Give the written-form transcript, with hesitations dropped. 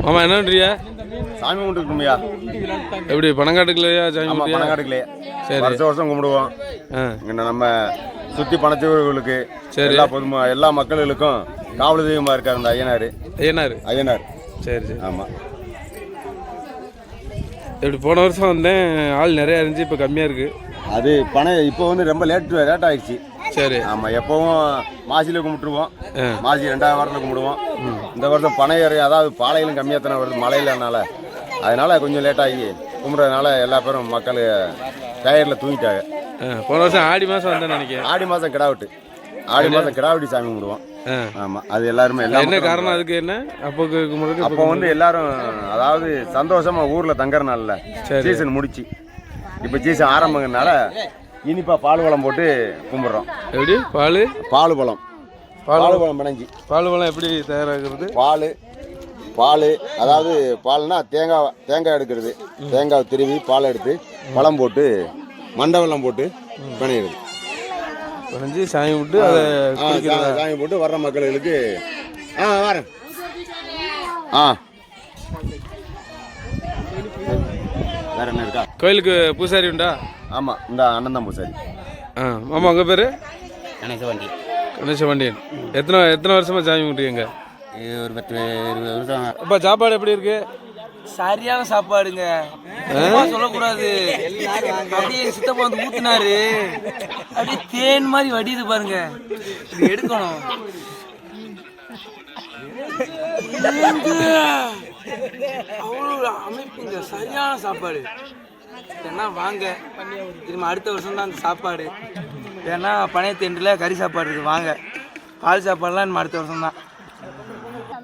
மாமா என்ன பண்ணுறியா? சாமி கும்பிட்டுருக்கோம்யா. எப்படி பணங்காட்டுக்குலையா சாமி? பணங்காட்டுக்குலையே. சரி, வருஷம் வருஷம் கும்பிடுவோம். இங்கே நம்ம சுற்றி பணத்தீவர்களுக்கு எல்லா மக்களுக்கும் காவல் தெய்வமாக இருக்கார் இந்த ஐயனார். சரி சரி. ஆமாம். எப்படி போன வருஷம் வந்தேன், ஆள் நிறையா இருந்துச்சு, இப்போ கம்மியாக இருக்குது. அது பணம் இப்போ வந்து ரொம்ப லேட் ஆகிடுச்சு. சரி. ஆமாம், எப்போவும் மாசியில் கும்பிட்டுருவோம். மாசி 2ஆவது வாரத்தில் கும்பிடுவோம். இந்த வருஷம் பனை ஏறி, அதாவது பாலையிலும் கம்மியாக தானே வருது மழையிலனால. அதனால் கொஞ்சம் லேட்டாகி கும்பிட்றதுனால எல்லா பேரும் மக்கள் டயரில் தூங்கிட்டாங்க. போன வருஷம் ஆடி மாதம் வந்தேன்னு நினைக்கிறேன். ஆடி மாதம் கிடாவட்டி சாமி கும்பிடுவோம். ஆமாம், அது எல்லாருமே என்ன காரணம் அதுக்கு? என்ன அப்போ வந்து எல்லாரும் அதாவது சந்தோஷமாக ஊரில் தங்குறனால சீசன் முடிச்சு இப்போ சீசன் ஆரம்பங்கிறதுனால இனிப்பா பால் பழம் போட்டு கும்பிட்றோம். எப்படி? பால் பழம் பிணைஞ்சி. பால் பழம் எப்படி தயாராகிறது? பால் அதாவது பால்னா தேங்காய் எடுக்கிறது. தேங்காய் திருவி பால் எடுத்து பழம் போட்டு மண்டவெல்லாம் போட்டு பிணையிறது. பிணைஞ்சி சாமி விட்டு அதை சாமி போட்டு வர்ற மக்களுக்கு வரேன். வேற என்ன இருக்கா? கோயிலுக்கு பூசாரி உண்டா? ஆமாம், இந்த அண்ணன் தான் பூசாரி. ஆமாம். உங்கள் பேர்? கணேசவண்டியன். எத்தனை வருஷமாக சாமி கும்பிட்டுங்க? ஒரு 10-20 வருஷம். அப்போ சாப்பாடு எப்படி இருக்கு? சரியான சாப்பாடுங்க, சொல்லக்கூடாது. அப்படியே சித்தப்பா வந்து ஊத்துனாரு, அப்படியே தேன் மாதிரி வடியுது பாருங்க. இது எடுக்கணும். அவ்வளோ அமைப்புங்க, சரியான சாப்பாடு. ஏன்னா வாங்க, திரும்ப அடுத்த வருஷம் தான் அந்த சாப்பாடு. ஏன்னா பனையத்தேண்டில் கறி சாப்பாடு இருக்குது. வாங்க, பால் சாப்பாடுலாம் நம்ம அடுத்த வருஷம் தான்.